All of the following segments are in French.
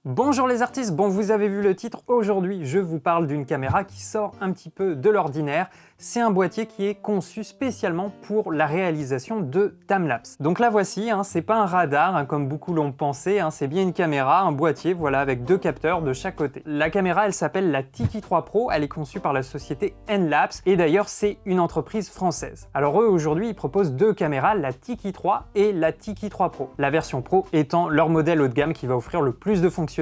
Bonjour les artistes, bon vous avez vu le titre, aujourd'hui je vous parle d'une caméra qui sort un petit peu de l'ordinaire. C'est un boîtier qui est conçu spécialement pour la réalisation de timelapse. Donc la voici, c'est pas un radar comme beaucoup l'ont pensé, c'est bien une caméra, un boîtier, voilà, avec deux capteurs de chaque côté. La caméra elle s'appelle la Tiki 3 Pro, elle est conçue par la société Enlapse et d'ailleurs c'est une entreprise française. Alors eux aujourd'hui ils proposent deux caméras, la Tiki 3 et la Tiki 3 Pro. La version Pro étant leur modèle haut de gamme qui va offrir le plus de fonctionnalités,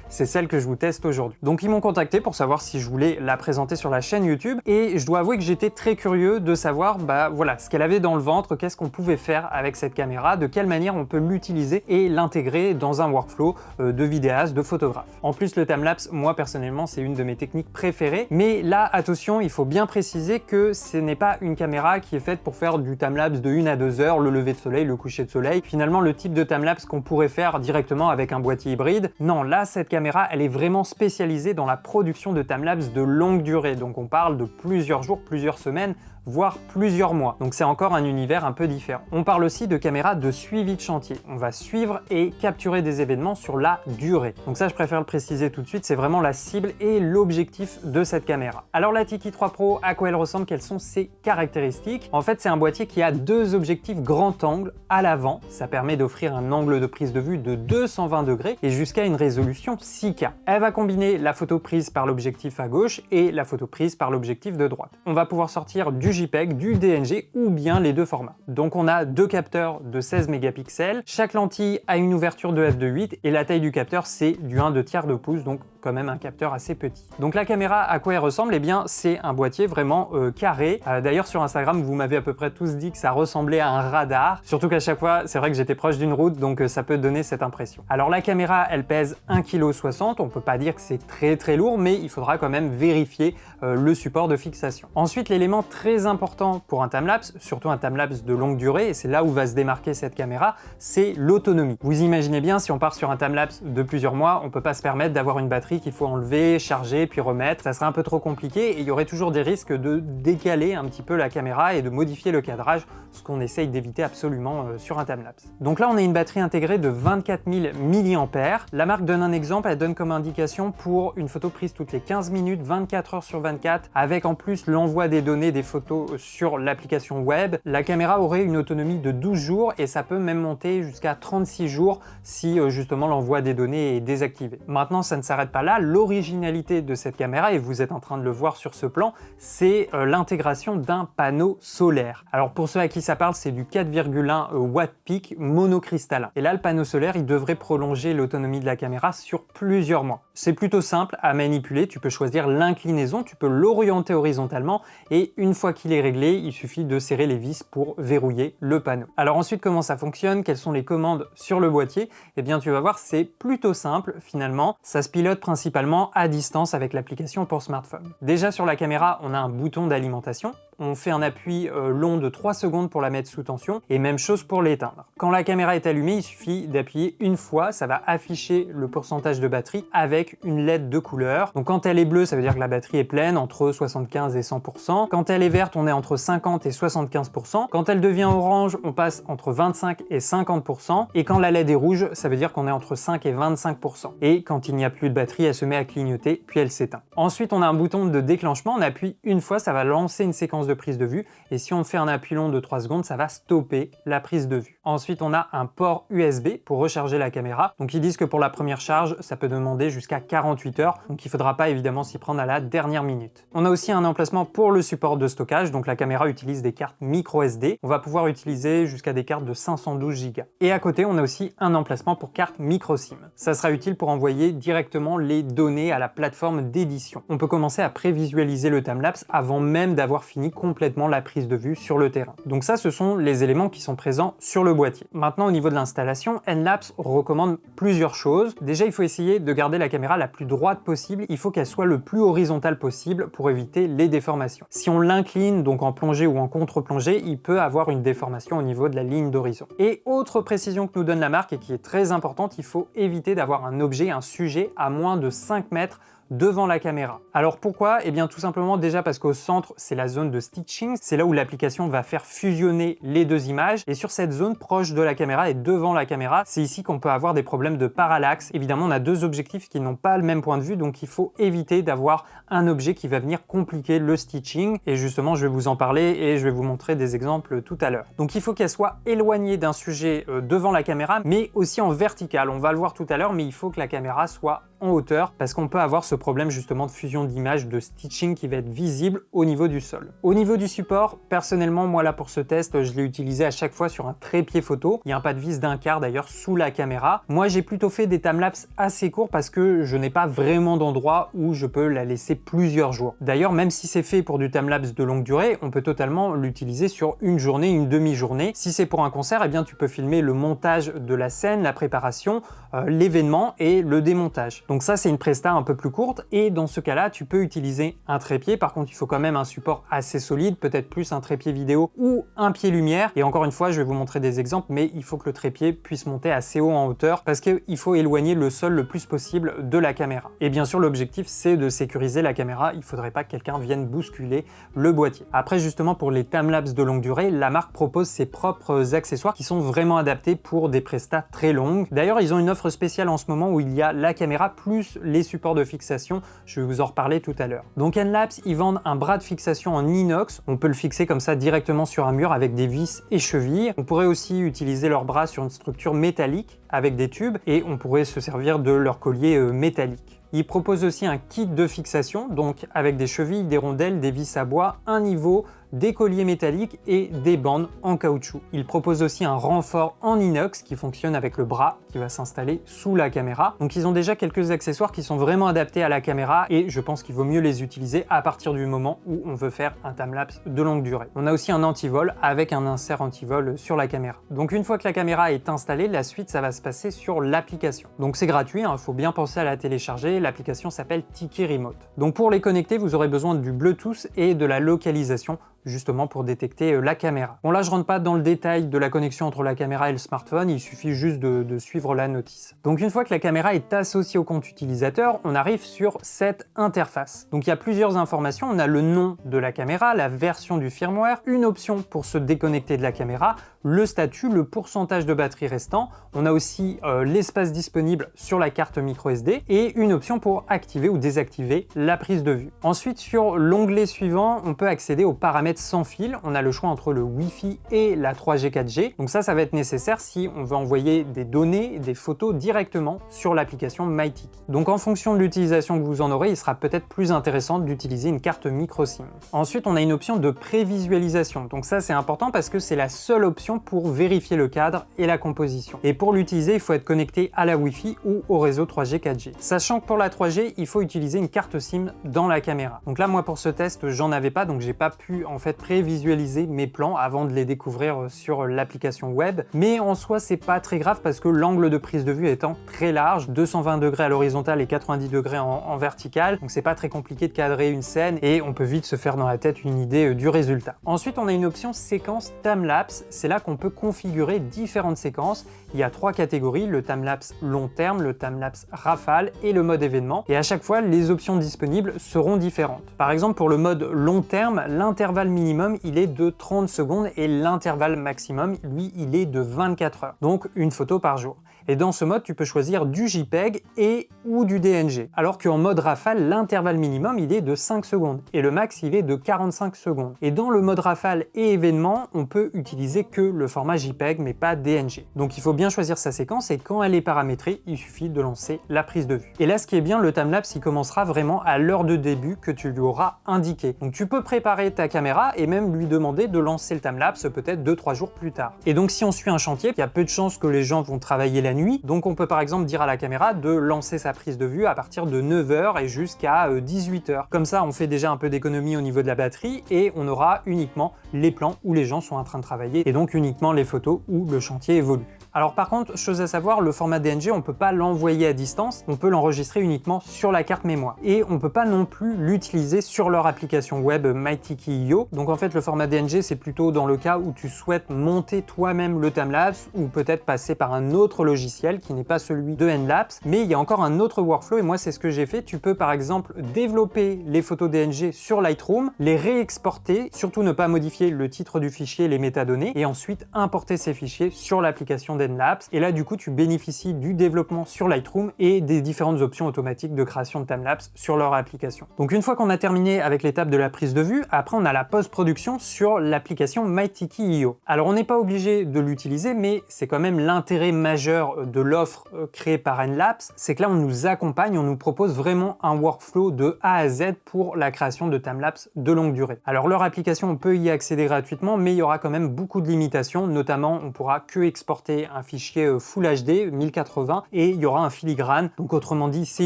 c'est celle que je vous teste aujourd'hui. Donc ils m'ont contacté pour savoir si je voulais la présenter sur la chaîne YouTube et je dois avouer que j'étais très curieux de savoir voilà, ce qu'elle avait dans le ventre, qu'est-ce qu'on pouvait faire avec cette caméra, de quelle manière on peut l'utiliser et l'intégrer dans un workflow de vidéaste, de photographe. En plus le timelapse, moi personnellement c'est une de mes techniques préférées, mais là attention, il faut bien préciser que ce n'est pas une caméra qui est faite pour faire du timelapse de 1 à 2 heures, le lever de soleil, le coucher de soleil, finalement le type de timelapse qu'on pourrait faire directement avec un boîtier hybride. Non, là cette caméra elle est vraiment spécialisée dans la production de timelapse de longue durée, donc on parle de plusieurs jours, plusieurs semaines, voire plusieurs mois. Donc c'est encore un univers un peu différent. On parle aussi de caméra de suivi de chantier. On va suivre et capturer des événements sur la durée. Donc ça je préfère le préciser tout de suite, c'est vraiment la cible et l'objectif de cette caméra. Alors la Tiki 3 Pro, à quoi elle ressemble, quelles sont ses caractéristiques? En fait c'est un boîtier qui a deux objectifs grand angle à l'avant. Ça permet d'offrir un angle de prise de vue de 220 degrés et jusqu'à une résolution 6K. Elle va combiner la photo prise par l'objectif à gauche et la photo prise par l'objectif de droite. On va pouvoir sortir du JPEG, du DNG ou bien les deux formats. Donc on a deux capteurs de 16 mégapixels, chaque lentille a une ouverture de f2.8 et la taille du capteur c'est du 1/2 de pouce, donc quand même un capteur assez petit. Donc la caméra, à quoi elle ressemble? Eh bien c'est un boîtier vraiment carré. D'ailleurs sur Instagram vous m'avez à peu près tous dit que ça ressemblait à un radar, surtout qu'à chaque fois c'est vrai que j'étais proche d'une route, donc ça peut donner cette impression. Alors la caméra elle pèse 1,60 kg, on peut pas dire que c'est très lourd, mais il faudra quand même vérifier le support de fixation. Ensuite l'élément très important pour un timelapse, surtout un timelapse de longue durée, et c'est là où va se démarquer cette caméra, c'est l'autonomie. Vous imaginez bien, si on part sur un timelapse de plusieurs mois, on peut pas se permettre d'avoir une batterie qu'il faut enlever, charger, puis remettre. Ça serait un peu trop compliqué et il y aurait toujours des risques de décaler un petit peu la caméra et de modifier le cadrage, ce qu'on essaye d'éviter absolument sur un timelapse. Donc là, on a une batterie intégrée de 24 000 mAh. La marque donne un exemple, elle donne comme indication pour une photo prise toutes les 15 minutes, 24 heures sur 24, avec en plus l'envoi des données des photos sur l'application web. La caméra aurait une autonomie de 12 jours et ça peut même monter jusqu'à 36 jours si justement l'envoi des données est désactivé. Maintenant, ça ne s'arrête pas là. L'originalité de cette caméra, et vous êtes en train de le voir sur ce plan, c'est l'intégration d'un panneau solaire. Alors pour ceux à qui ça parle, c'est du 4,1 watt peak monocristallin. Et là, le panneau solaire, il devrait prolonger l'autonomie de la caméra sur plusieurs mois. C'est plutôt simple à manipuler, tu peux choisir l'inclinaison, tu peux l'orienter horizontalement et une fois qu'il est réglé, il suffit de serrer les vis pour verrouiller le panneau. Alors ensuite, comment ça fonctionne? Quelles sont les commandes sur le boîtier? Eh bien, tu vas voir, c'est plutôt simple finalement. Ça se pilote principalement à distance avec l'application pour smartphone. Déjà sur la caméra, on a un bouton d'alimentation. On fait un appui long de 3 secondes pour la mettre sous tension et même chose pour l'éteindre. Quand la caméra est allumée, il suffit d'appuyer une fois, ça va afficher le pourcentage de batterie avec une LED de couleur. Donc quand elle est bleue, ça veut dire que la batterie est pleine, entre 75 et 100%. Quand elle est verte, on est entre 50 et 75%. Quand elle devient orange, on passe entre 25 et 50%. Et quand la LED est rouge, ça veut dire qu'on est entre 5 et 25%. Et quand il n'y a plus de batterie, elle se met à clignoter, puis elle s'éteint. Ensuite, on a un bouton de déclenchement, on appuie une fois, ça va lancer une séquence de prise de vue, et si on fait un appui long de 3 secondes, ça va stopper la prise de vue. Ensuite, on a un port USB pour recharger la caméra. Donc ils disent que pour la première charge, ça peut demander jusqu'à 48 heures, donc il ne faudra pas évidemment s'y prendre à la dernière minute. On a aussi un emplacement pour le support de stockage, donc la caméra utilise des cartes micro SD. On va pouvoir utiliser jusqu'à des cartes de 512 Go. Et à côté, on a aussi un emplacement pour carte micro SIM. Ça sera utile pour envoyer directement les données à la plateforme d'édition. On peut commencer à prévisualiser le timelapse avant même d'avoir fini complètement la prise de vue sur le terrain. Donc ça, ce sont les éléments qui sont présents sur le boîtier. Maintenant, au niveau de l'installation, Enlapse recommande plusieurs choses. Déjà, il faut essayer de garder la caméra la plus droite possible. Il faut qu'elle soit le plus horizontale possible pour éviter les déformations. Si on l'incline, donc en plongée ou en contre-plongée, il peut avoir une déformation au niveau de la ligne d'horizon. Et autre précision que nous donne la marque et qui est très importante, il faut éviter d'avoir un objet, un sujet à moins de 5 mètres devant la caméra. Alors pourquoi? Eh bien tout simplement déjà parce qu'au centre, c'est la zone de stitching, c'est là où l'application va faire fusionner les deux images, et sur cette zone proche de la caméra et devant la caméra, c'est ici qu'on peut avoir des problèmes de parallaxe. Évidemment, on a deux objectifs qui n'ont pas le même point de vue, donc il faut éviter d'avoir un objet qui va venir compliquer le stitching, et justement je vais vous en parler et je vais vous montrer des exemples tout à l'heure. Donc il faut qu'elle soit éloignée d'un sujet devant la caméra, mais aussi en vertical. On va le voir tout à l'heure, mais il faut que la caméra soit en hauteur parce qu'on peut avoir ce problème justement de fusion d'images, de stitching qui va être visible au niveau du sol. Au niveau du support, personnellement, moi là pour ce test, je l'ai utilisé à chaque fois sur un trépied photo. Il y a un pas de vis d'1/4 d'ailleurs sous la caméra. Moi j'ai plutôt fait des timelapses assez courts parce que je n'ai pas vraiment d'endroit où je peux la laisser plusieurs jours. D'ailleurs, même si c'est fait pour du timelapse de longue durée, on peut totalement l'utiliser sur une journée, une demi-journée. Si c'est pour un concert, eh bien tu peux filmer le montage de la scène, la préparation, l'événement et le démontage. Donc ça, c'est une presta un peu plus courte, et dans ce cas-là, tu peux utiliser un trépied. Par contre, il faut quand même un support assez solide, peut-être plus un trépied vidéo ou un pied lumière. Et encore une fois, je vais vous montrer des exemples, mais il faut que le trépied puisse monter assez haut en hauteur parce qu'il faut éloigner le sol le plus possible de la caméra. Et bien sûr, l'objectif, c'est de sécuriser la caméra. Il ne faudrait pas que quelqu'un vienne bousculer le boîtier. Après, justement, pour les timelapses de longue durée, la marque propose ses propres accessoires qui sont vraiment adaptés pour des prestats très longues. D'ailleurs, ils ont une offre spéciale en ce moment où il y a la caméra plus les supports de fixation. Je vais vous en reparler tout à l'heure. Donc Enlapse, ils vendent un bras de fixation en inox. On peut le fixer comme ça directement sur un mur avec des vis et chevilles. On pourrait aussi utiliser leur bras sur une structure métallique avec des tubes, et on pourrait se servir de leur collier métallique. Ils proposent aussi un kit de fixation, donc avec des chevilles, des rondelles, des vis à bois, un niveau, des colliers métalliques et des bandes en caoutchouc. Ils proposent aussi un renfort en inox qui fonctionne avec le bras qui va s'installer sous la caméra. Donc ils ont déjà quelques accessoires qui sont vraiment adaptés à la caméra, et je pense qu'il vaut mieux les utiliser à partir du moment où on veut faire un timelapse de longue durée. On a aussi un anti-vol avec un insert anti-vol sur la caméra. Donc une fois que la caméra est installée, la suite ça va se passer sur l'application. Donc c'est gratuit, il faut bien penser à la télécharger. L'application s'appelle Tiki Remote. Donc pour les connecter, vous aurez besoin du Bluetooth et de la localisation, justement pour détecter la caméra. Bon là, je rentre pas dans le détail de la connexion entre la caméra et le smartphone, il suffit juste de suivre la notice. Donc une fois que la caméra est associée au compte utilisateur, on arrive sur cette interface. Donc il y a plusieurs informations, on a le nom de la caméra, la version du firmware, une option pour se déconnecter de la caméra, le statut, le pourcentage de batterie restant, on a aussi l'espace disponible sur la carte micro SD et une option pour activer ou désactiver la prise de vue. Ensuite, sur l'onglet suivant, on peut accéder aux paramètres sans fil. On a le choix entre le Wi-Fi et la 3G 4G. Donc ça va être nécessaire si on veut envoyer des données, des photos directement sur l'application MyTik. Donc en fonction de l'utilisation que vous en aurez, il sera peut-être plus intéressant d'utiliser une carte micro SIM. Ensuite, on a une option de prévisualisation. Donc ça, c'est important parce que c'est la seule option pour vérifier le cadre et la composition. Et pour l'utiliser, il faut être connecté à la Wi-Fi ou au réseau 3G 4G. Sachant que pour la 3G, il faut utiliser une carte SIM dans la caméra. Donc là, moi pour ce test, j'en avais pas, donc j'ai pas pu en fait prévisualiser mes plans avant de les découvrir sur l'application web. Mais en soi, c'est pas très grave parce que l'angle de prise de vue étant très large, 220 degrés à l'horizontale et 90 degrés en vertical, donc c'est pas très compliqué de cadrer une scène et on peut vite se faire dans la tête une idée du résultat. Ensuite, on a une option séquence timelapse. C'est là qu'on peut configurer différentes séquences. Il y a 3 catégories, le timelapse long terme, le timelapse rafale et le mode événement. Et à chaque fois, les options disponibles seront différentes. Par exemple, pour le mode long terme, l'intervalle minimum, il est de 30 secondes et l'intervalle maximum, lui, il est de 24 heures. Donc, une photo par jour. Et dans ce mode, tu peux choisir du JPEG et ou du DNG. Alors qu'en mode rafale, l'intervalle minimum, il est de 5 secondes et le max, il est de 45 secondes. Et dans le mode rafale et événement, on peut utiliser que le format JPEG, mais pas DNG. Donc il faut bien choisir sa séquence et quand elle est paramétrée, il suffit de lancer la prise de vue. Et là, ce qui est bien, le timelapse, il commencera vraiment à l'heure de début que tu lui auras indiqué. Donc tu peux préparer ta caméra et même lui demander de lancer le timelapse peut-être 2-3 jours plus tard. Et donc si on suit un chantier, il y a peu de chances que les gens vont travailler la nuit, donc on peut par exemple dire à la caméra de lancer sa prise de vue à partir de 9 h et jusqu'à 18 h. Comme ça, on fait déjà un peu d'économie au niveau de la batterie et on aura uniquement les plans où les gens sont en train de travailler et donc uniquement les photos où le chantier évolue. Alors par contre, chose à savoir, le format DNG, on peut pas l'envoyer à distance, on peut l'enregistrer uniquement sur la carte mémoire. Et on peut pas non plus l'utiliser sur leur application web MyTiki.io. Donc en fait, le format DNG, c'est plutôt dans le cas où tu souhaites monter toi-même le timelapse ou peut-être passer par un autre logiciel qui n'est pas celui de Enlapse. Mais il y a encore un autre workflow et moi, c'est ce que j'ai fait. Tu peux par exemple développer les photos DNG sur Lightroom, les réexporter, surtout ne pas modifier le titre du fichier, les métadonnées, et ensuite importer ces fichiers sur l'application d'Enlapse. Et là, du coup, tu bénéficies du développement sur Lightroom et des différentes options automatiques de création de timelapse sur leur application. Donc une fois qu'on a terminé avec l'étape de la prise de vue, après on a la post-production sur l'application MyTiki.io. Alors on n'est pas obligé de l'utiliser, mais c'est quand même l'intérêt majeur de l'offre créée par Enlapse, c'est que là on nous accompagne, on nous propose vraiment un workflow de A à Z pour la création de timelapse de longue durée. Alors leur application, on peut y accéder gratuitement, mais il y aura quand même beaucoup de limitations, notamment on pourra que exporter un fichier Full HD 1080 et il y aura un filigrane, donc autrement dit c'est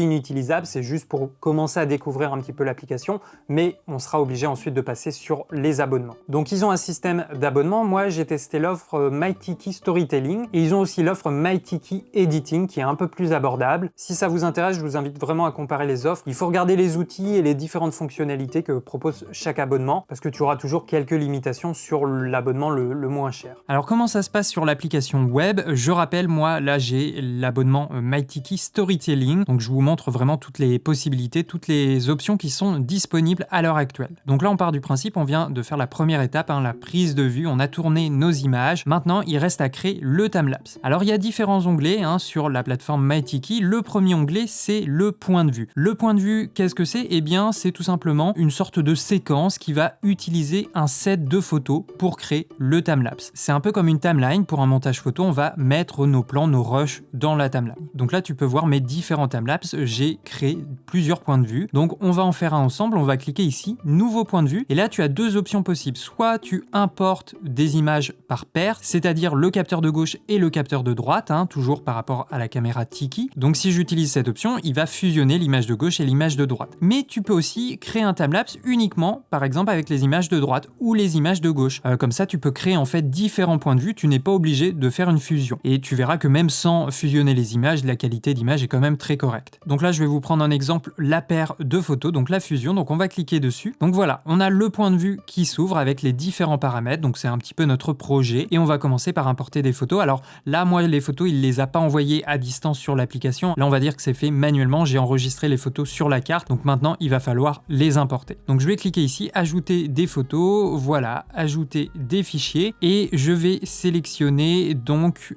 inutilisable, c'est juste pour commencer à découvrir un petit peu l'application, mais on sera obligé ensuite de passer sur les abonnements. Donc ils ont un système d'abonnement, moi j'ai testé l'offre MyTiki Storytelling et ils ont aussi l'offre MyTiki Editing qui est un peu plus abordable. Si ça vous intéresse, je vous invite vraiment à comparer les offres. Il faut regarder les outils et les différentes fonctionnalités que propose chaque abonnement parce que tu auras toujours quelques limitations sur l'abonnement le moins cher. Alors comment ça se passe sur l'application web? Je rappelle, moi là j'ai l'abonnement MyTiki Storytelling, donc je vous montre vraiment toutes les possibilités, toutes les options qui sont disponibles à l'heure actuelle. Donc là on part du principe, on vient de faire la première étape, la prise de vue, on a tourné nos images, maintenant il reste à créer le timelapse. Alors il y a différents onglets sur la plateforme MyTiki. Le premier onglet c'est le point de vue. Le point de vue, qu'est-ce que c'est? Eh bien c'est tout simplement une sorte de séquence qui va utiliser un set de photos pour créer le timelapse. C'est un peu comme une timeline pour un montage photo, on va mettre nos plans, nos rushs dans la timeline. Donc là tu peux voir mes différents timelapses, j'ai créé plusieurs points de vue. Donc on va en faire un ensemble, on va cliquer ici, nouveau point de vue, et là tu as deux options possibles. Soit tu importes des images par paire, c'est-à-dire le capteur de gauche et le capteur de droite, toujours par rapport à la caméra Tiki. Donc si j'utilise cette option, il va fusionner l'image de gauche et l'image de droite. Mais tu peux aussi créer un timelapse uniquement, par exemple avec les images de droite ou les images de gauche. Comme ça tu peux créer en fait différents points de vue, tu n'es pas obligé de faire une fusion. Et tu verras que même sans fusionner les images, la qualité d'image est quand même très correcte. Donc là je vais vous prendre un exemple, la paire de photos, donc la fusion, donc on va cliquer dessus. Donc voilà, on a le point de vue qui s'ouvre avec les différents paramètres, donc c'est un petit peu notre projet et on va commencer par importer des photos. Alors là moi les photos il les a pas envoyées à distance sur l'application, là on va dire que c'est fait manuellement, j'ai enregistré les photos sur la carte, donc maintenant il va falloir les importer. Donc je vais cliquer ici, ajouter des photos, voilà, ajouter des fichiers et je vais sélectionner donc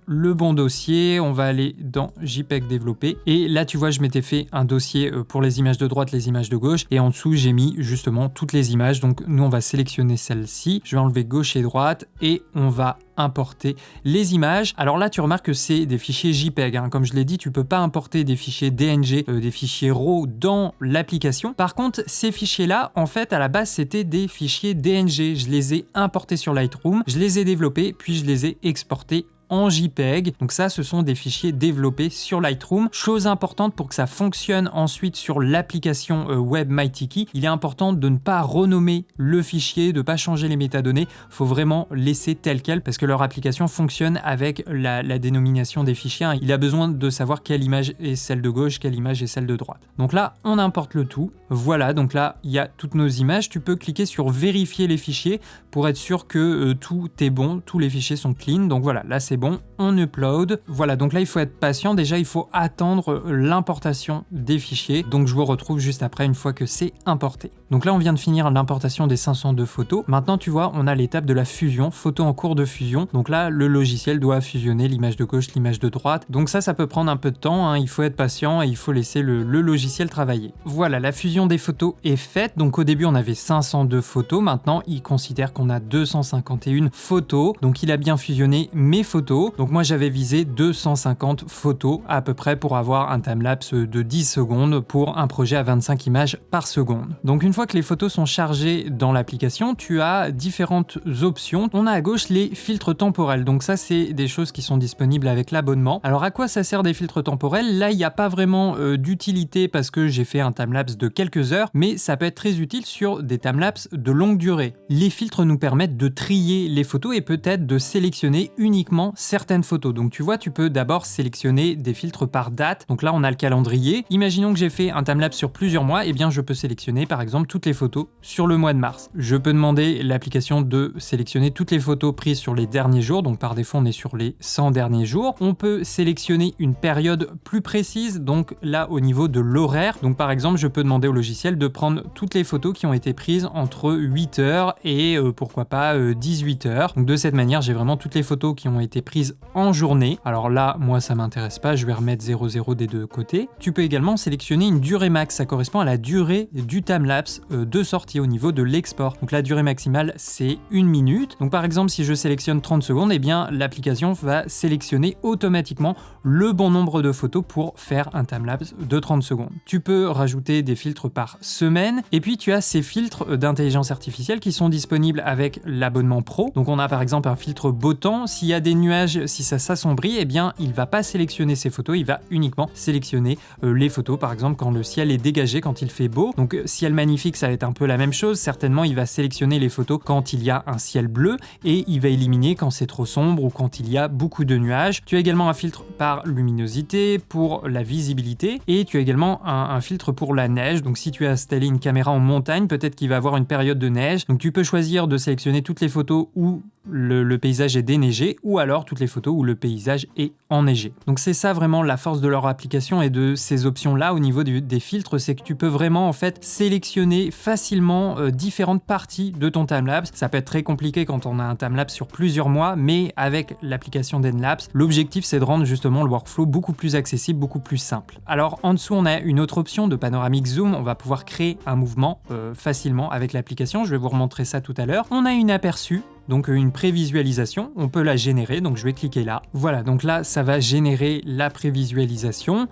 le bon dossier, on va aller dans JPEG développer et là tu vois je m'étais fait un dossier pour les images de droite, les images de gauche et en dessous j'ai mis justement toutes les images, donc nous on va sélectionner celle-ci, je vais enlever gauche et droite et on va importer les images. Alors là tu remarques que c'est des fichiers JPEG, comme je l'ai dit tu peux pas importer des fichiers DNG, des fichiers RAW dans l'application. Par contre ces fichiers là en fait à la base c'était des fichiers DNG, je les ai importés sur Lightroom, je les ai développés puis je les ai exportés en JPEG. Donc ça, ce sont des fichiers développés sur Lightroom. Chose importante pour que ça fonctionne ensuite sur l'application web MyTiki, il est important de ne pas renommer le fichier, de ne pas changer les métadonnées. Il faut vraiment laisser tel quel parce que leur application fonctionne avec la dénomination des fichiers. Il a besoin de savoir quelle image est celle de gauche, quelle image est celle de droite. Donc là, on importe le tout. Voilà, donc là, il y a toutes nos images. Tu peux cliquer sur vérifier les fichiers pour être sûr que tout est bon, tous les fichiers sont clean. Donc voilà, là c'est bon, on upload. Voilà, donc là il faut être patient, déjà il faut attendre l'importation des fichiers. Donc je vous retrouve juste après une fois que c'est importé. Donc là on vient de finir l'importation des 502 photos. Maintenant tu vois, on a l'étape de la fusion, photo en cours de fusion. Donc là le logiciel doit fusionner l'image de gauche, l'image de droite. Donc ça peut prendre un peu de temps, il faut être patient et il faut laisser le logiciel travailler. Voilà, la fusion des photos est faite. Donc au début on avait 502 photos, maintenant il considère qu'on a 251 photos. Donc il a bien fusionné mes photos. Donc moi j'avais visé 250 photos à peu près pour avoir un timelapse de 10 secondes pour un projet à 25 images par seconde. Donc une fois que les photos sont chargées dans l'application, tu as différentes options. On a à gauche les filtres temporels. Donc ça c'est des choses qui sont disponibles avec l'abonnement. Alors à quoi ça sert des filtres temporels? Là il n'y a pas vraiment d'utilité parce que j'ai fait un timelapse de quelques heures, mais ça peut être très utile sur des timelapses de longue durée. Les filtres nous permettent de trier les photos et peut-être de sélectionner uniquement certaines photos. Donc tu vois, tu peux d'abord sélectionner des filtres par date. Donc là, on a le calendrier. Imaginons que j'ai fait un timelapse sur plusieurs mois, et bien je peux sélectionner par exemple toutes les photos sur le mois de mars. Je peux demander l'application de sélectionner toutes les photos prises sur les derniers jours. Donc par défaut, on est sur les 100 derniers jours. On peut sélectionner une période plus précise, donc là au niveau de l'horaire. Donc par exemple, je peux demander au logiciel de prendre toutes les photos qui ont été prises entre 8h et pourquoi pas 18h. Donc de cette manière, j'ai vraiment toutes les photos qui ont été prises en journée. Alors là, moi ça m'intéresse pas, je vais remettre 00 des deux côtés. Tu peux également sélectionner une durée max, ça correspond à la durée du timelapse de sortie au niveau de l'export. Donc la durée maximale, c'est 1 minute. Donc par exemple, si je sélectionne 30 secondes, eh bien l'application va sélectionner automatiquement le bon nombre de photos pour faire un timelapse de 30 secondes. Tu peux rajouter des filtres par semaine, et puis tu as ces filtres d'intelligence artificielle qui sont disponibles avec l'abonnement pro. Donc on a par exemple un filtre beau temps. S'il y a des nuages, si ça s'assombrit, eh bien il va pas sélectionner ces photos, il va uniquement sélectionner les photos, par exemple quand le ciel est dégagé, quand il fait beau. Donc ciel magnifique, ça va être un peu la même chose. Certainement, il va sélectionner les photos quand il y a un ciel bleu, et il va éliminer quand c'est trop sombre ou quand il y a beaucoup de nuages. Tu as également un filtre par luminosité, pour la visibilité, et tu as également un filtre pour la neige. Donc si tu as installé une caméra en montagne, peut-être qu'il va avoir une période de neige. Donc tu peux choisir de sélectionner toutes les photos où le paysage est déneigé, ou alors toutes les photos où le paysage est enneigé. Donc c'est ça vraiment la force de leur application et de ces options là au niveau des filtres, c'est que tu peux vraiment en fait sélectionner facilement différentes parties de ton timelapse. Ça peut être très compliqué quand on a un timelapse sur plusieurs mois, mais avec l'application d'Enlapse, l'objectif c'est de rendre justement le workflow beaucoup plus accessible, beaucoup plus simple. Alors en dessous on a une autre option de panoramique zoom, on va pouvoir créer un mouvement facilement avec l'application, je vais vous remontrer ça tout à l'heure. On a une aperçu, donc une prévisualisation, on peut la générer, donc je vais cliquer là. Voilà, donc là ça va générer la prévisualisation.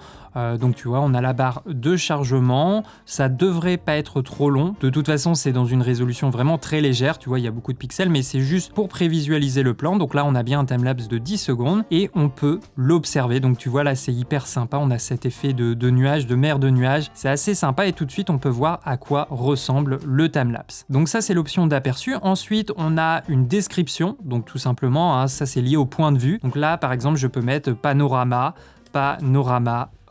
Donc tu vois, on a la barre de chargement, ça devrait pas être trop long. De toute façon, c'est dans une résolution vraiment très légère, tu vois, il y a beaucoup de pixels, mais c'est juste pour prévisualiser le plan. Donc là, on a bien un timelapse de 10 secondes et on peut l'observer. Donc tu vois, là, c'est hyper sympa, on a cet effet de nuages, de mer de nuages. C'est assez sympa et tout de suite, on peut voir à quoi ressemble le timelapse. Donc ça, c'est l'option d'aperçu. Ensuite, on a une description, donc tout simplement, hein, ça c'est lié au point de vue. Donc là, par exemple, je peux mettre panorama,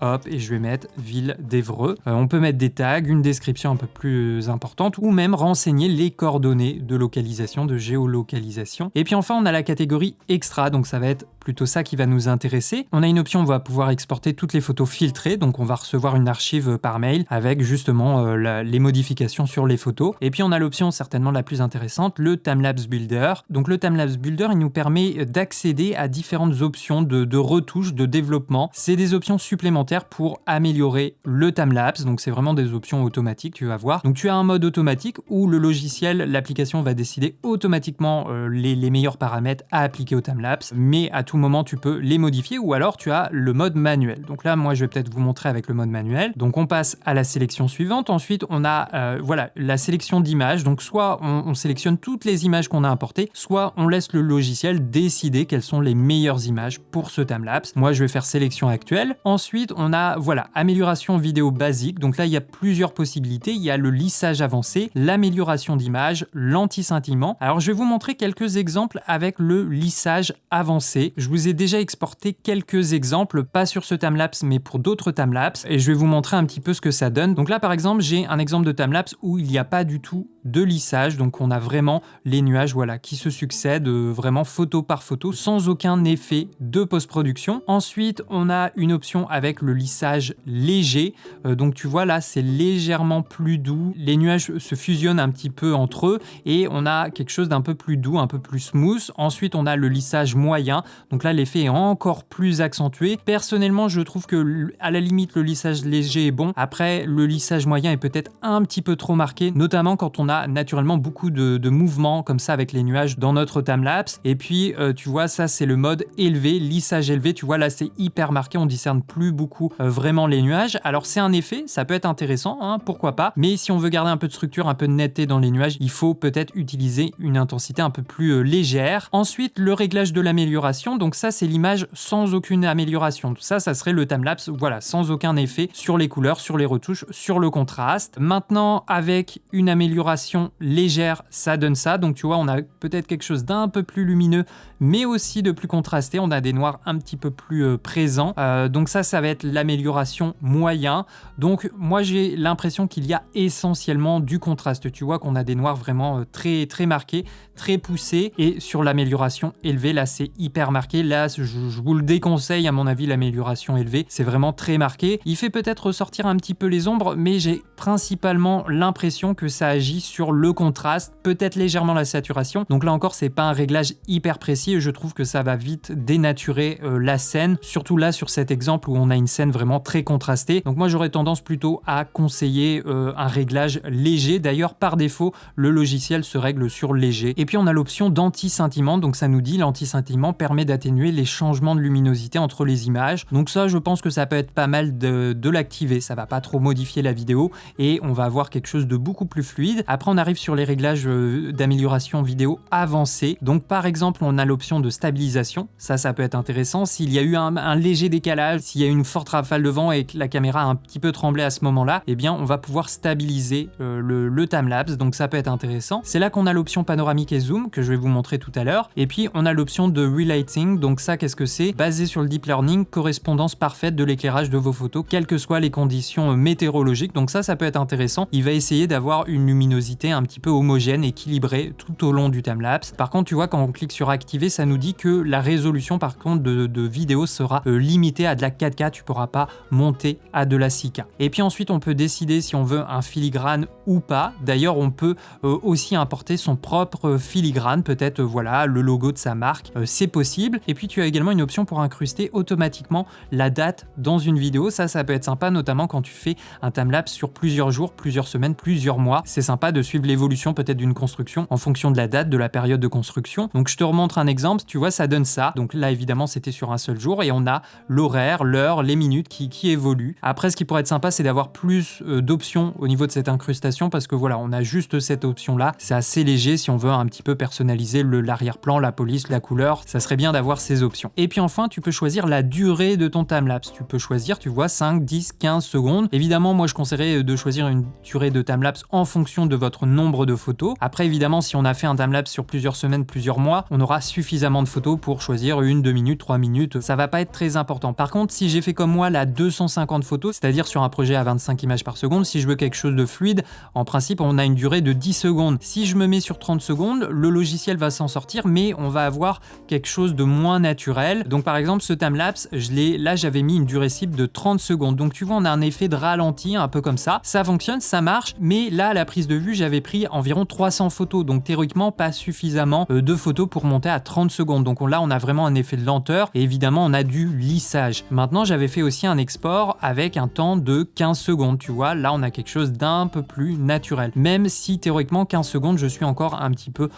hop, et je vais mettre ville d'Évreux. On peut mettre des tags, une description un peu plus importante, ou même renseigner les coordonnées de localisation, de géolocalisation. Et puis enfin, on a la catégorie extra, donc ça va être plutôt ça qui va nous intéresser. On a une option, on va pouvoir exporter toutes les photos filtrées, donc on va recevoir une archive par mail avec justement les modifications sur les photos. Et puis on a l'option certainement la plus intéressante, le Timelapse Builder. Donc le Timelapse Builder, il nous permet d'accéder à différentes options de retouches, de développement. C'est des options supplémentaires pour améliorer le timelapse, donc c'est vraiment des options automatiques, tu vas voir. Donc tu as un mode automatique où le logiciel, l'application va décider automatiquement les meilleurs paramètres à appliquer au timelapse, mais à tout moment tu peux les modifier, ou alors tu as le mode manuel. Donc là, moi je vais peut-être vous montrer avec le mode manuel. Donc on passe à la sélection suivante. Ensuite on a voilà, la sélection d'images. Donc soit on sélectionne toutes les images qu'on a importées, soit on laisse le logiciel décider quelles sont les meilleures images pour ce timelapse. Moi je vais faire sélection actuelle. Ensuite on a voilà, amélioration vidéo basique. Donc là il y a plusieurs possibilités. Il y a le lissage avancé, l'amélioration d'image, l'anti-scintillement. Alors je vais vous montrer quelques exemples avec le lissage avancé. Je vous ai déjà exporté quelques exemples, pas sur ce timelapse mais pour d'autres timelapses, et je vais vous montrer un petit peu ce que ça donne. Donc là par exemple j'ai un exemple de timelapse où il n'y a pas du tout de lissage, donc on a vraiment les nuages voilà, qui se succèdent vraiment photo par photo sans aucun effet de post-production. Ensuite on a une option avec le lissage léger, donc tu vois là c'est légèrement plus doux, les nuages se fusionnent un petit peu entre eux et on a quelque chose d'un peu plus doux, un peu plus smooth. Ensuite on a le lissage moyen, donc là l'effet est encore plus accentué. Personnellement je trouve que à la limite le lissage léger est bon, après le lissage moyen est peut-être un petit peu trop marqué, notamment quand on a naturellement beaucoup de mouvements comme ça avec les nuages dans notre timelapse. Et puis tu vois ça c'est le mode élevé, lissage élevé, tu vois là c'est hyper marqué, on discerne plus beaucoup vraiment les nuages. Alors c'est un effet, ça peut être intéressant, hein, pourquoi pas, mais si on veut garder un peu de structure, un peu de netteté dans les nuages, il faut peut-être utiliser une intensité un peu plus légère. Ensuite le réglage de l'amélioration, donc ça c'est l'image sans aucune amélioration, ça serait le timelapse, voilà, sans aucun effet sur les couleurs, sur les retouches, sur le contraste. Maintenant avec une amélioration légère, ça donne ça, donc tu vois on a peut-être quelque chose d'un peu plus lumineux mais aussi de plus contrasté. On a des noirs un petit peu plus présents. Donc ça va être l'amélioration moyen. Donc moi j'ai l'impression qu'il y a essentiellement du contraste. Tu vois qu'on a des noirs vraiment très marqués, très poussés, et sur l'amélioration élevée, là c'est hyper marqué. Là je vous le déconseille, à mon avis, l'amélioration élevée, c'est vraiment très marqué. Il fait peut-être ressortir un petit peu les ombres, mais j'ai principalement l'impression que ça agit sur le contraste, peut-être légèrement la saturation. Donc là encore, c'est pas un réglage hyper précis et je trouve que ça va vite dénaturer la scène, surtout là sur cet exemple où on a une scène vraiment très contrastée. Donc moi j'aurais tendance plutôt à conseiller un réglage léger. D'ailleurs par défaut, le logiciel se règle sur léger. Et puis on a l'option d'anti-scintillement, donc ça nous dit l'anti-scintillement permet d'atténuer les changements de luminosité entre les images. Donc ça, je pense que ça peut être pas mal de l'activer, ça va pas trop modifier la vidéo et on va avoir quelque chose de beaucoup plus fluide. Après on arrive sur les réglages d'amélioration vidéo avancés. Donc par exemple on a l'option de stabilisation, ça peut être intéressant. S'il y a eu un léger décalage, s'il y a eu une forte rafale de vent et que la caméra a un petit peu tremblé à ce moment-là, eh bien on va pouvoir stabiliser le timelapse, donc ça peut être intéressant. C'est là qu'on a l'option panoramique et zoom que je vais vous montrer tout à l'heure. Et puis on a l'option de relighting, donc ça qu'est-ce que c'est? Basé sur le deep learning, correspondance parfaite de l'éclairage de vos photos, quelles que soient les conditions météorologiques. Donc ça peut être intéressant. Il va essayer d'avoir une luminosité un petit peu homogène, équilibrée tout au long du timelapse. Par contre, tu vois, quand on clique sur activer, ça nous dit que la résolution par contre de vidéo sera limitée à de la 4K, tu pourras pas monter à de la 6K. Et puis ensuite, on peut décider si on veut un filigrane ou pas. D'ailleurs, on peut aussi importer son propre filigrane, peut-être voilà, le logo de sa marque, c'est possible. Et puis tu as également une option pour incruster automatiquement la date dans une vidéo. Ça peut être sympa, notamment quand tu fais un timelapse sur plusieurs jours, plusieurs semaines, plusieurs mois. C'est sympa de suivre l'évolution peut-être d'une construction en fonction de la date, de la période de construction. Donc je te remontre un exemple, tu vois, ça donne ça. Donc là évidemment c'était sur un seul jour et on a l'horaire, l'heure, les minutes qui évoluent. Après, ce qui pourrait être sympa, c'est d'avoir plus d'options au niveau de cette incrustation, parce que voilà, on a juste cette option là. C'est assez léger si on veut un petit peu personnaliser l'arrière-plan, la police, la couleur. Ça serait bien d'avoir ces options. Et puis enfin, tu peux choisir la durée de ton timelapse. Tu peux choisir, tu vois, 5, 10, 15 secondes. Évidemment, moi je conseillerais de choisir une durée de timelapse en fonction de votre nombre de photos. Après, évidemment, si on a fait un timelapse sur plusieurs semaines, plusieurs mois, on aura suffisamment de photos pour choisir 1, 2 minutes, 3 minutes. Ça va pas être très important. Par contre, si j'ai fait comme moi la 250 photos, c'est-à-dire sur un projet à 25 images par seconde, si je veux quelque chose de fluide, en principe, on a une durée de 10 secondes. Si je me mets sur 30 secondes, le logiciel va s'en sortir, mais on va avoir quelque chose de moins naturel. Donc par exemple, ce timelapse, là j'avais mis une durée cible de 30 secondes. Donc tu vois, on a un effet de ralenti, un peu comme ça. Ça fonctionne, ça marche, mais là, à la prise de vue, j'avais pris environ 300 photos. Donc théoriquement, pas suffisamment de photos pour monter à 30 secondes. Donc là, on a vraiment un effet de lenteur et évidemment, on a du lissage. Maintenant, j'avais fait aussi un export avec un temps de 15 secondes. Tu vois, là, on a quelque chose d'un peu plus naturel. Même si théoriquement, 15 secondes, je suis encore un petit peu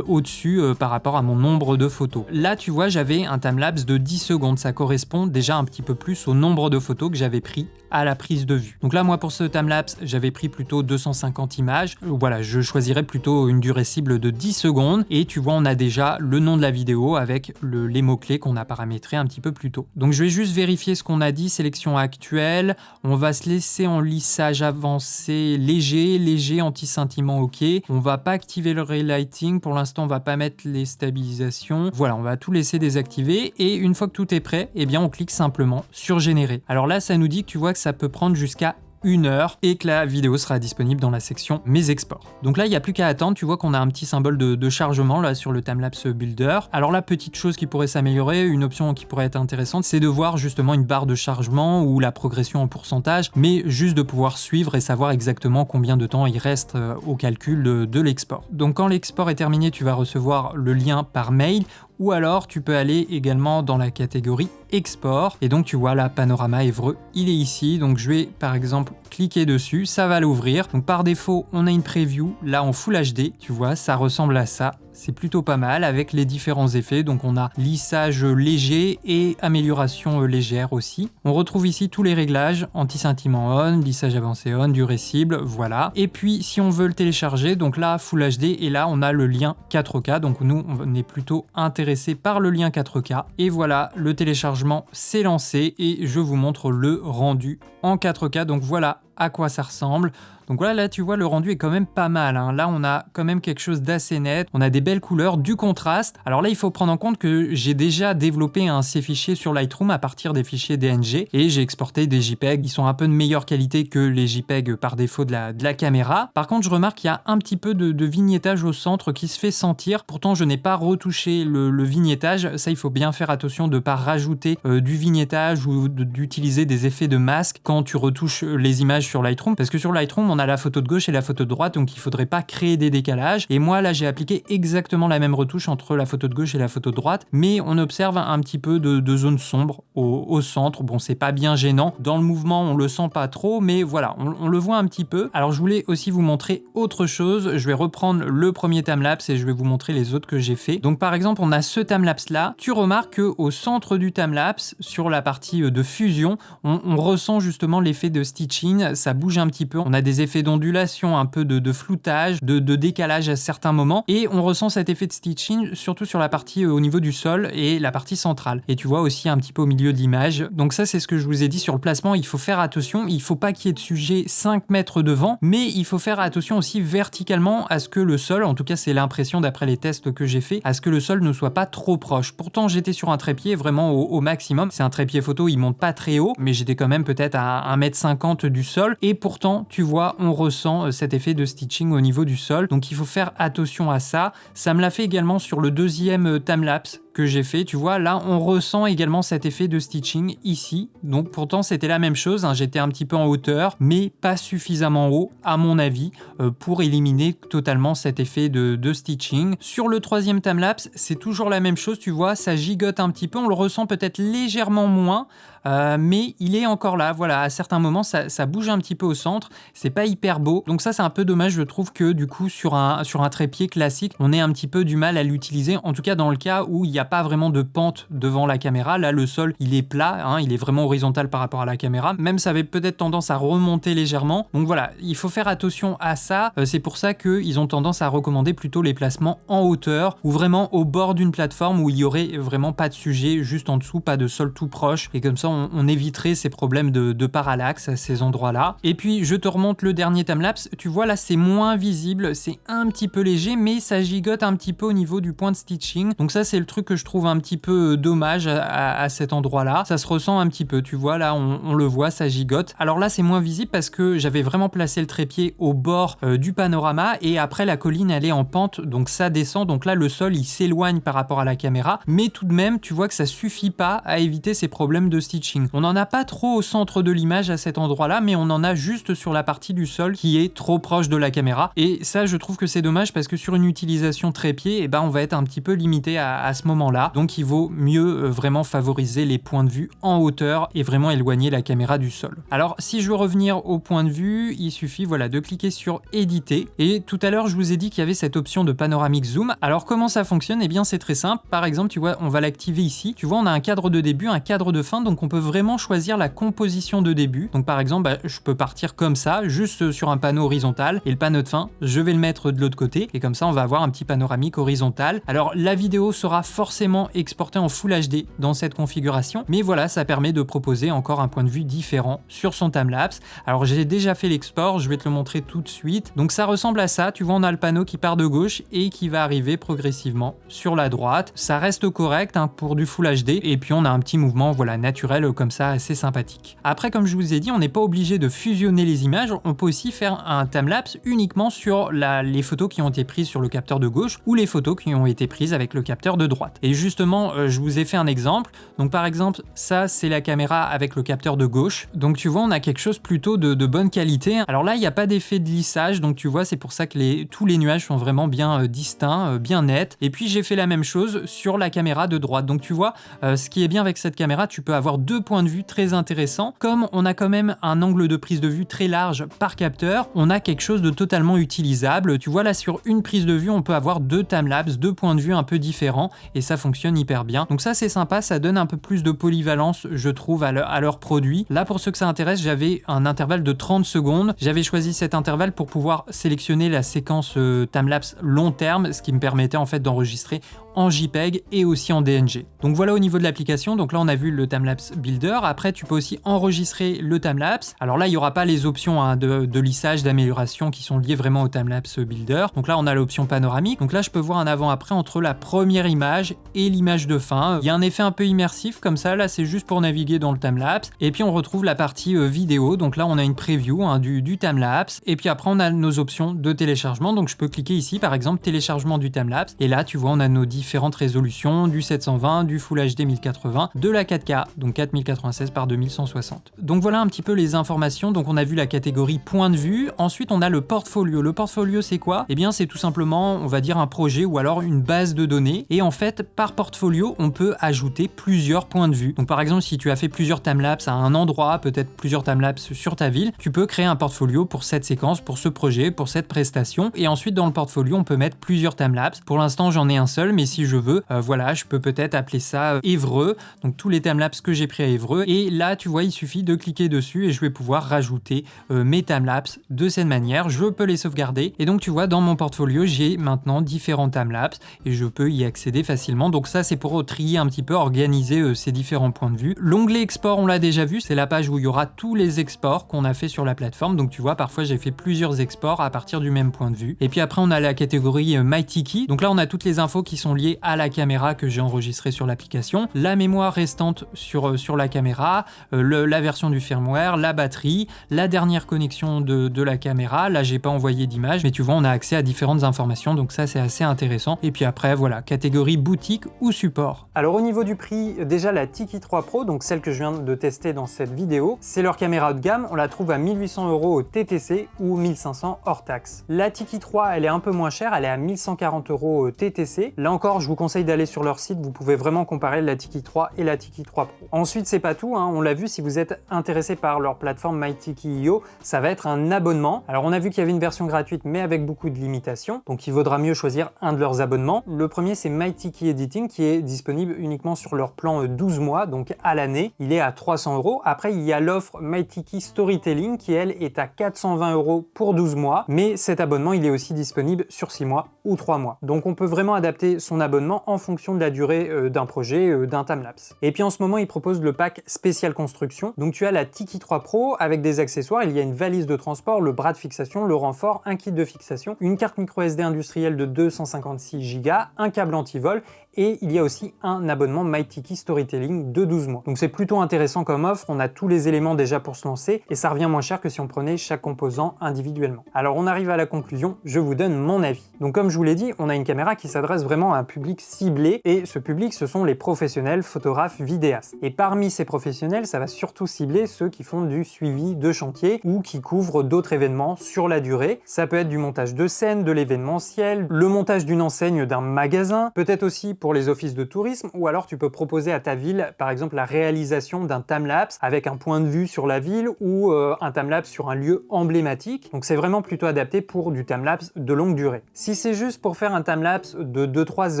au-dessus par rapport à mon nombre de photos. Là, tu vois, j'avais un timelapse de 10 secondes. Ça correspond déjà un petit peu plus au nombre de photos que j'avais pris à la prise de vue. Donc là, moi, pour ce timelapse, j'avais pris plutôt 250 images. Voilà, je choisirais plutôt une durée cible de 10 secondes. Et tu vois, on a déjà le nom de la vidéo avec les mots-clés qu'on a paramétrés un petit peu plus tôt. Donc je vais juste vérifier ce qu'on a dit. Sélection actuelle. On va se laisser en lissage avancé léger, anti-scintillement OK. On va pas activer le relighting. Pour l'instant, on va pas mettre les stabilisations. Voilà, on va tout laisser désactiver. Et une fois que tout est prêt, eh bien, on clique simplement sur générer. Alors là, ça nous dit que tu vois que ça peut prendre jusqu'à 1 heure et que la vidéo sera disponible dans la section Mes exports. Donc là, il n'y a plus qu'à attendre. Tu vois qu'on a un petit symbole de chargement là sur le Timelapse Builder. Alors la petite chose qui pourrait s'améliorer, une option qui pourrait être intéressante, c'est de voir justement une barre de chargement ou la progression en pourcentage, mais juste de pouvoir suivre et savoir exactement combien de temps il reste au calcul de l'export. Donc quand l'export est terminé, tu vas recevoir le lien par mail, ou alors tu peux aller également dans la catégorie export et donc tu vois là Panorama Évreux, il est ici. Donc je vais par exemple cliquer dessus, ça va l'ouvrir. Donc par défaut on a une preview là en Full HD, tu vois ça ressemble à ça. C'est plutôt pas mal avec les différents effets. Donc on a lissage léger et amélioration légère aussi. On retrouve ici tous les réglages, anti-scintillement on, lissage avancé on, durée cible, voilà. Et puis si on veut le télécharger, donc là Full HD et là on a le lien 4K. Donc nous on est plutôt intéressé par le lien 4K. Et voilà, le téléchargement s'est lancé et je vous montre le rendu en 4K. Donc voilà à quoi ça ressemble. Donc voilà, là tu vois le rendu est quand même pas mal, hein. Là on a quand même quelque chose d'assez net, on a des belles couleurs, du contraste. Alors là il faut prendre en compte que j'ai déjà développé ces fichiers sur Lightroom à partir des fichiers DNG et j'ai exporté des JPEG. Ils sont un peu de meilleure qualité que les JPEG par défaut de la caméra. Par contre je remarque qu'il y a un petit peu de vignettage au centre qui se fait sentir. Pourtant je n'ai pas retouché le vignettage. Ça il faut bien faire attention de ne pas rajouter du vignettage ou d'utiliser des effets de masque quand tu retouches les images sur Lightroom, parce que sur Lightroom on a la photo de gauche et la photo de droite, donc il faudrait pas créer des décalages. Et moi là j'ai appliqué exactement la même retouche entre la photo de gauche et la photo de droite, mais on observe un petit peu de zone sombre au centre. Bon, c'est pas bien gênant, dans le mouvement on le sent pas trop, mais voilà, on le voit un petit peu. Alors je voulais aussi vous montrer autre chose. Je vais reprendre le premier timelapse et je vais vous montrer les autres que j'ai fait. Donc par exemple on a ce timelapse là, tu remarques que au centre du timelapse, sur la partie de fusion, on ressent justement l'effet de stitching, ça bouge un petit peu, on a des effets d'ondulation, un peu de floutage, de décalage à certains moments, et on ressent cet effet de stitching surtout sur la partie au niveau du sol et la partie centrale. Et tu vois aussi un petit peu au milieu de l'image. Donc ça c'est ce que je vous ai dit sur le placement, il faut faire attention, il faut pas qu'il y ait de sujet 5 mètres devant, mais il faut faire attention aussi verticalement à ce que le sol, en tout cas c'est l'impression d'après les tests que j'ai fait, à ce que le sol ne soit pas trop proche. Pourtant j'étais sur un trépied vraiment au maximum, c'est un trépied photo, il monte pas très haut, mais j'étais quand même peut-être à 1,50 m du sol, et pourtant tu vois on ressent cet effet de stitching au niveau du sol, donc il faut faire attention à ça. Ça me l'a fait également sur le deuxième timelapse que j'ai fait, tu vois, là on ressent également cet effet de stitching ici, donc pourtant c'était la même chose, hein, j'étais un petit peu en hauteur, mais pas suffisamment haut à mon avis pour éliminer totalement cet effet de stitching. Sur le troisième timelapse, c'est toujours la même chose, tu vois, ça gigote un petit peu, on le ressent peut-être légèrement moins, mais il est encore là, voilà, à certains moments ça bouge un petit peu au centre, c'est pas hyper beau, donc ça c'est un peu dommage, je trouve que du coup sur un trépied classique, on ait un petit peu du mal à l'utiliser, en tout cas dans le cas où il n'y a pas vraiment de pente devant la caméra. Là le sol il est plat, hein, il est vraiment horizontal par rapport à la caméra, même ça avait peut-être tendance à remonter légèrement, donc voilà, il faut faire attention à ça. C'est pour ça qu'ils ont tendance à recommander plutôt les placements en hauteur ou vraiment au bord d'une plateforme où il y aurait vraiment pas de sujet, juste en dessous, pas de sol tout proche, et comme ça on éviterait ces problèmes de parallaxe à ces endroits là. Et puis je te remonte le dernier timelapse, tu vois là c'est moins visible, c'est un petit peu léger, mais ça gigote un petit peu au niveau du point de stitching, donc ça c'est le truc que je trouve un petit peu dommage à cet endroit là, ça se ressent un petit peu, tu vois là on le voit, ça gigote. Alors là c'est moins visible parce que j'avais vraiment placé le trépied au bord du panorama, et après la colline elle est en pente, donc ça descend, donc là le sol il s'éloigne par rapport à la caméra, mais tout de même tu vois que ça suffit pas à éviter ces problèmes de stitching. On n'en a pas trop au centre de l'image à cet endroit là, mais on en a juste sur la partie du sol qui est trop proche de la caméra, et ça je trouve que c'est dommage parce que sur une utilisation trépied, et ben on va être un petit peu limité à ce moment là, donc il vaut mieux vraiment favoriser les points de vue en hauteur et vraiment éloigner la caméra du sol. Alors si je veux revenir au point de vue, il suffit voilà de cliquer sur éditer, et tout à l'heure je vous ai dit qu'il y avait cette option de panoramique zoom. Alors comment ça fonctionne? Eh bien c'est très simple, par exemple tu vois on va l'activer ici, tu vois on a un cadre de début, un cadre de fin, donc on peut vraiment choisir la composition de début. Donc par exemple je peux partir comme ça, juste sur un panneau horizontal, et le panneau de fin je vais le mettre de l'autre côté, et comme ça on va avoir un petit panoramique horizontal. Alors la vidéo sera forcément exportée en Full HD dans cette configuration, mais voilà, ça permet de proposer encore un point de vue différent sur son timelapse. Alors j'ai déjà fait l'export, je vais te le montrer tout de suite. Donc ça ressemble à ça, tu vois on a le panneau qui part de gauche et qui va arriver progressivement sur la droite. Ça reste correct hein, pour du Full HD, et puis on a un petit mouvement voilà naturel comme ça, assez sympathique. Après comme je vous ai dit, on n'est pas obligé de fusionner les images, on peut aussi faire un timelapse uniquement sur les photos qui ont été prises sur le capteur de gauche ou les photos qui ont été prises avec le capteur de droite. Et justement je vous ai fait un exemple, donc par exemple ça c'est la caméra avec le capteur de gauche, donc tu vois on a quelque chose plutôt de bonne qualité. Alors là il n'y a pas d'effet de lissage, donc tu vois c'est pour ça que tous les nuages sont vraiment bien distincts, bien nets. Et puis j'ai fait la même chose sur la caméra de droite, donc tu vois ce qui est bien avec cette caméra, tu peux avoir deux points de vue très intéressants. Comme on a quand même un angle de prise de vue très large par capteur, on a quelque chose de totalement utilisable. Tu vois là sur une prise de vue on peut avoir deux timelapses, deux points de vue un peu différents, et ça ça fonctionne hyper bien. Donc ça c'est sympa, ça donne un peu plus de polyvalence, je trouve, à leur produit. Là, pour ceux que ça intéresse, j'avais un intervalle de 30 secondes. J'avais choisi cet intervalle pour pouvoir sélectionner la séquence timelapse long terme, ce qui me permettait en fait d'enregistrer en JPEG et aussi en DNG. Donc voilà au niveau de l'application. Donc là on a vu le timelapse builder. Après tu peux aussi enregistrer le timelapse. Alors là il n'y aura pas les options de lissage, d'amélioration qui sont liées vraiment au timelapse builder. Donc là on a l'option panoramique. Donc là je peux voir un avant-après entre la première image et l'image de fin. Il y a un effet un peu immersif comme ça. Là c'est juste pour naviguer dans le timelapse. Et puis on retrouve la partie vidéo. Donc là on a une preview du timelapse. Et puis après on a nos options de téléchargement. Donc je peux cliquer ici par exemple téléchargement du timelapse. Et là tu vois on a nos différentes résolutions, du 720, du Full HD 1080, de la 4K, donc 4096 par 2160. Donc voilà un petit peu les informations. Donc on a vu la catégorie point de vue. Ensuite on a le portfolio. Le portfolio c'est quoi? Eh bien c'est tout simplement, on va dire, un projet ou alors une base de données. Et en fait par portfolio on peut ajouter plusieurs points de vue. Donc par exemple si tu as fait plusieurs timelapses à un endroit, peut-être plusieurs timelapses sur ta ville, tu peux créer un portfolio pour cette séquence, pour ce projet, pour cette prestation. Et ensuite dans le portfolio on peut mettre plusieurs timelapses. Pour l'instant j'en ai un seul, mais si je veux, voilà, je peux peut-être appeler ça Évreux, donc tous les timelapses que j'ai pris à Évreux, et là tu vois il suffit de cliquer dessus et je vais pouvoir rajouter mes timelapses de cette manière. Je peux les sauvegarder et donc tu vois dans mon portfolio j'ai maintenant différents timelapses et je peux y accéder facilement. Donc ça c'est pour trier un petit peu, organiser ces différents points de vue. L'onglet export on l'a déjà vu, c'est la page où il y aura tous les exports qu'on a fait sur la plateforme. Donc tu vois parfois j'ai fait plusieurs exports à partir du même point de vue. Et puis après on a la catégorie MyTiki, donc là on a toutes les infos qui sont liées à la caméra que j'ai enregistrée sur l'application, la mémoire restante sur la caméra, la version du firmware, la batterie, la dernière connexion de la caméra. Là j'ai pas envoyé d'image, mais tu vois on a accès à différentes informations, donc ça c'est assez intéressant. Et puis après voilà, catégorie boutique ou support. Alors au niveau du prix, déjà la Tiki 3 Pro, donc celle que je viens de tester dans cette vidéo, c'est leur caméra haut de gamme, on la trouve à 1800 € au TTC ou 1500 hors taxe. La Tiki 3 elle est un peu moins chère, elle est à 1140 € au TTC. Là encore je vous conseille d'aller sur leur site, vous pouvez vraiment comparer la Tiki 3 et la Tiki 3 Pro. Ensuite c'est pas tout, on l'a vu, si vous êtes intéressé par leur plateforme MyTiki.io, ça va être un abonnement. Alors on a vu qu'il y avait une version gratuite mais avec beaucoup de limitations, donc il vaudra mieux choisir un de leurs abonnements. Le premier c'est MyTiki Editing qui est disponible uniquement sur leur plan 12 mois, donc à l'année, il est à 300 €. Après il y a l'offre MyTiki Storytelling qui elle est à 420 € pour 12 mois, mais cet abonnement il est aussi disponible sur 6 mois ou 3 mois. Donc on peut vraiment adapter son abonnement en fonction de la durée d'un projet, d'un timelapse. Et puis en ce moment, ils proposent le pack spécial construction. Donc tu as la Tiki 3 Pro avec des accessoires, il y a une valise de transport, le bras de fixation, le renfort, un kit de fixation, une carte micro SD industrielle de 256 Go, un câble anti-vol et il y a aussi un abonnement MyTiki Storytelling de 12 mois. Donc c'est plutôt intéressant comme offre, on a tous les éléments déjà pour se lancer et ça revient moins cher que si on prenait chaque composant individuellement. Alors on arrive à la conclusion, je vous donne mon avis. Donc comme je vous l'ai dit, on a une caméra qui s'adresse vraiment à un public ciblé et ce public ce sont les professionnels, photographes, vidéastes. Et parmi ces professionnels, ça va surtout cibler ceux qui font du suivi de chantier ou qui couvrent d'autres événements sur la durée. Ça peut être du montage de scène, de l'événementiel, le montage d'une enseigne d'un magasin, peut-être aussi pour les offices de tourisme, ou alors tu peux proposer à ta ville, par exemple, la réalisation d'un timelapse avec un point de vue sur la ville ou un timelapse sur un lieu emblématique. Donc c'est vraiment plutôt adapté pour du timelapse de longue durée. Si c'est juste pour faire un timelapse de 2-3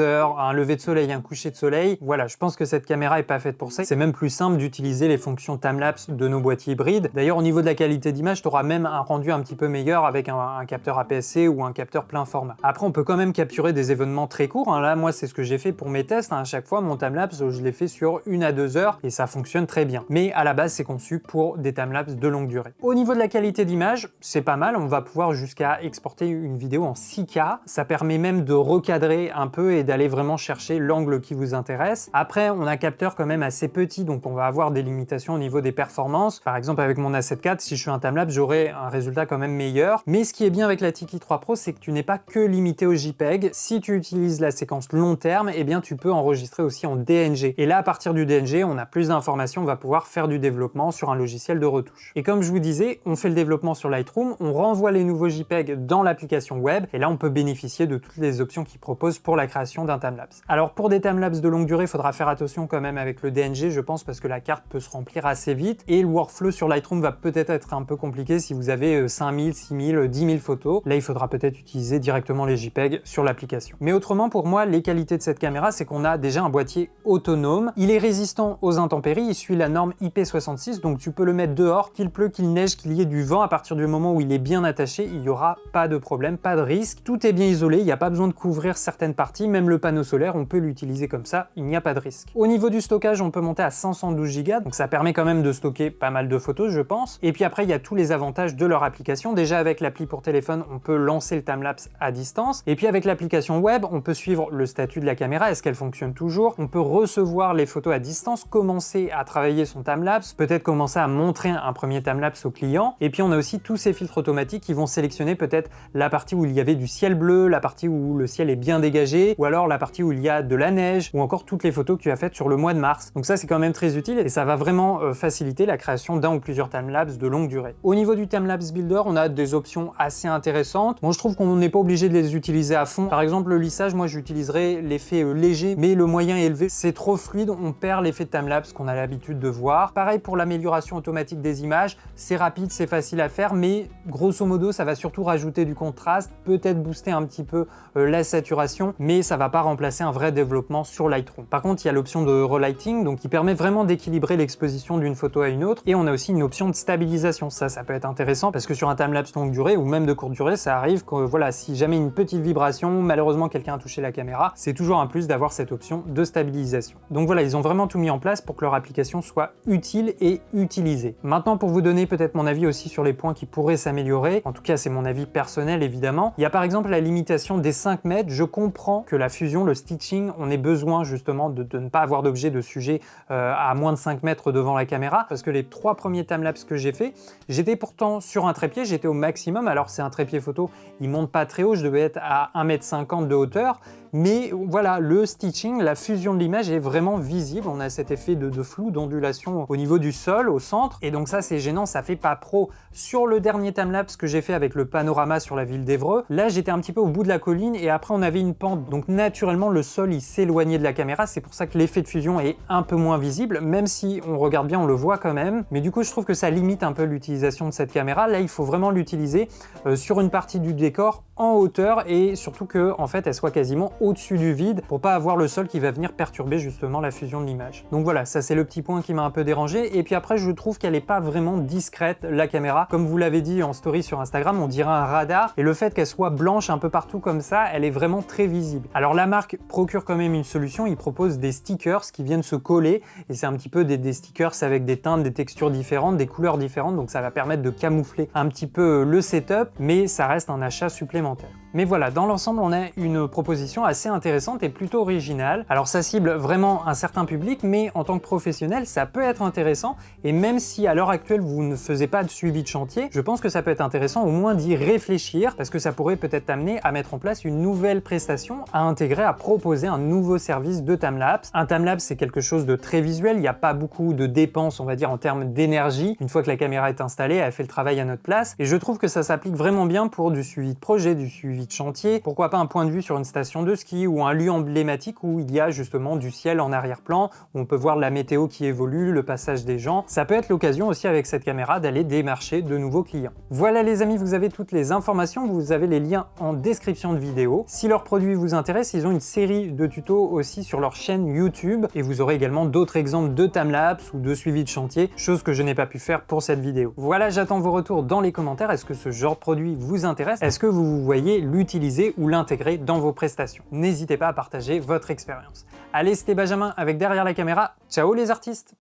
heures, un lever de soleil, un coucher de soleil, voilà, je pense que cette caméra est pas faite pour ça. C'est même plus simple d'utiliser les fonctions timelapse de nos boîtiers hybrides. D'ailleurs, au niveau de la qualité d'image, tu auras même un rendu un petit peu meilleur avec un capteur APS-C ou un capteur plein format. Après, on peut quand même capturer des événements très courts. Là, moi, c'est ce que j'ai fait pour mes tests. À chaque fois, mon timelapse, je l'ai fait sur 1 à 2 heures et ça fonctionne très bien. Mais à la base, c'est conçu pour des timelapses de longue durée. Au niveau de la qualité d'image, c'est pas mal. On va pouvoir jusqu'à exporter une vidéo en 6K. Ça permet même de recadrer un peu et d'aller vraiment chercher l'angle qui vous intéresse. Après, on a un capteur quand même assez petit, donc on va avoir des limitations au niveau des performances. Par exemple, avec mon A7 IV, si je fais un timelapse, j'aurai un résultat quand même meilleur. Mais ce qui est bien avec la Tiki 3 Pro, c'est que tu n'es pas que limité au JPEG. Si tu utilises la séquence long terme, eh bien tu peux enregistrer aussi en DNG. Et là, à partir du DNG, on a plus d'informations, on va pouvoir faire du développement sur un logiciel de retouche. Et comme je vous disais, on fait le développement sur Lightroom, on renvoie les nouveaux JPEG dans l'application web, et là on peut bénéficier de toutes les options qu'ils proposent pour la création d'un timelapse. Alors pour des timelapses de longue durée, il faudra faire attention quand même avec le DNG, je pense, parce que la carte peut se remplir assez vite, et le workflow sur Lightroom va peut-être être un peu compliqué si vous avez 5000, 6000, 10 000 photos. Là, il faudra peut-être utiliser directement les JPEG sur l'application. Mais autrement, pour moi, les qualités de cette caméra caméra, c'est qu'on a déjà un boîtier autonome. Il est résistant aux intempéries, il suit la norme IP66, donc tu peux le mettre dehors, qu'il pleut, qu'il neige, qu'il y ait du vent, à partir du moment où il est bien attaché, il n'y aura pas de problème, pas de risque. Tout est bien isolé, il n'y a pas besoin de couvrir certaines parties, même le panneau solaire, on peut l'utiliser comme ça, il n'y a pas de risque. Au niveau du stockage, on peut monter à 512 Go, donc ça permet quand même de stocker pas mal de photos, je pense. Et puis après, il y a tous les avantages de leur application. Déjà, avec l'appli pour téléphone, on peut lancer le timelapse à distance. Et puis avec l'application web, on peut suivre le statut de la caméra, est-ce qu'elle fonctionne toujours. On peut recevoir les photos à distance, commencer à travailler son timelapse, peut-être commencer à montrer un premier timelapse au client. Et puis on a aussi tous ces filtres automatiques qui vont sélectionner peut-être la partie où il y avait du ciel bleu, la partie où le ciel est bien dégagé, ou alors la partie où il y a de la neige, ou encore toutes les photos que tu as faites sur le mois de mars. Donc ça, c'est quand même très utile et ça va vraiment faciliter la création d'un ou plusieurs timelapses de longue durée. Au niveau du timelapse builder, on a des options assez intéressantes. Bon, je trouve qu'on n'est pas obligé de les utiliser à fond. Par exemple, le lissage, moi j'utiliserais l'effet léger, mais le moyen et élevé, c'est trop fluide, on perd l'effet de timelapse qu'on a l'habitude de voir. Pareil pour l'amélioration automatique des images, c'est rapide, c'est facile à faire, mais grosso modo, ça va surtout rajouter du contraste, peut-être booster un petit peu la saturation, mais ça va pas remplacer un vrai développement sur Lightroom. Par contre, il y a l'option de relighting, donc qui permet vraiment d'équilibrer l'exposition d'une photo à une autre, et on a aussi une option de stabilisation. Ça peut être intéressant parce que sur un timelapse longue durée ou même de courte durée, ça arrive que voilà, si jamais une petite vibration, malheureusement quelqu'un a touché la caméra, c'est toujours un plus d'avoir cette option de stabilisation. Donc voilà, ils ont vraiment tout mis en place pour que leur application soit utile et utilisée. Maintenant, pour vous donner peut-être mon avis aussi sur les points qui pourraient s'améliorer, en tout cas c'est mon avis personnel évidemment, il y a par exemple la limitation des 5 mètres. Je comprends que la fusion, le stitching, on ait besoin justement de ne pas avoir d'objet de sujet à moins de 5 mètres devant la caméra, parce que les 3 premiers timelapses que j'ai fait, j'étais pourtant sur un trépied, j'étais au maximum. Alors c'est un trépied photo, il monte pas très haut, je devais être à 1,50 m de hauteur, mais voilà, le stitching, la fusion de l'image est vraiment visible. On a cet effet de flou, d'ondulation au niveau du sol, au centre, et donc ça c'est gênant, ça fait pas pro. Sur le dernier timelapse que j'ai fait avec le panorama sur la ville d'Évreux, là j'étais un petit peu au bout de la colline et après on avait une pente, donc naturellement le sol il s'éloignait de la caméra, c'est pour ça que l'effet de fusion est un peu moins visible, même si on regarde bien, on le voit quand même, mais du coup je trouve que ça limite un peu l'utilisation de cette caméra. Là il faut vraiment l'utiliser sur une partie du décor en hauteur et surtout que en fait elle soit quasiment au-dessus du vide pour pas avoir le sol qui va venir perturber justement la fusion de l'image. Donc voilà, ça c'est le petit point qui m'a un peu dérangé. Et puis après je trouve qu'elle est pas vraiment discrète la caméra. Comme vous l'avez dit en story sur Instagram, on dirait un radar, et le fait qu'elle soit blanche un peu partout comme ça, elle est vraiment très visible. Alors la marque procure quand même une solution, ils proposent des stickers qui viennent se coller, et c'est un petit peu des stickers avec des teintes, des textures différentes, des couleurs différentes, donc ça va permettre de camoufler un petit peu le setup, mais ça reste un achat supplémentaire. Mais voilà, dans l'ensemble, on a une proposition assez intéressante et plutôt originale. Alors ça cible vraiment un certain public, mais en tant que professionnel, ça peut être intéressant. Et même si à l'heure actuelle, vous ne faisiez pas de suivi de chantier, je pense que ça peut être intéressant au moins d'y réfléchir, parce que ça pourrait peut-être t'amener à mettre en place une nouvelle prestation, à intégrer, à proposer un nouveau service de timelapse. Un timelapse, c'est quelque chose de très visuel, il n'y a pas beaucoup de dépenses, on va dire, en termes d'énergie. Une fois que la caméra est installée, elle fait le travail à notre place. Et je trouve que ça s'applique vraiment bien pour du suivi de projet, du suivi de chantier, pourquoi pas un point de vue sur une station de ski ou un lieu emblématique où il y a justement du ciel en arrière-plan, où on peut voir la météo qui évolue, le passage des gens. Ça peut être l'occasion aussi avec cette caméra d'aller démarcher de nouveaux clients. Voilà les amis, vous avez toutes les informations, vous avez les liens en description de vidéo. Si leur produit vous intéresse, ils ont une série de tutos aussi sur leur chaîne YouTube et vous aurez également d'autres exemples de timelapse ou de suivi de chantier, chose que je n'ai pas pu faire pour cette vidéo. Voilà, j'attends vos retours dans les commentaires. Est-ce que ce genre de produit vous intéresse? Est-ce que vous voyez l'utiliser ou l'intégrer dans vos prestations? N'hésitez pas à partager votre expérience. Allez, c'était Benjamin avec Derrière la caméra. Ciao les artistes!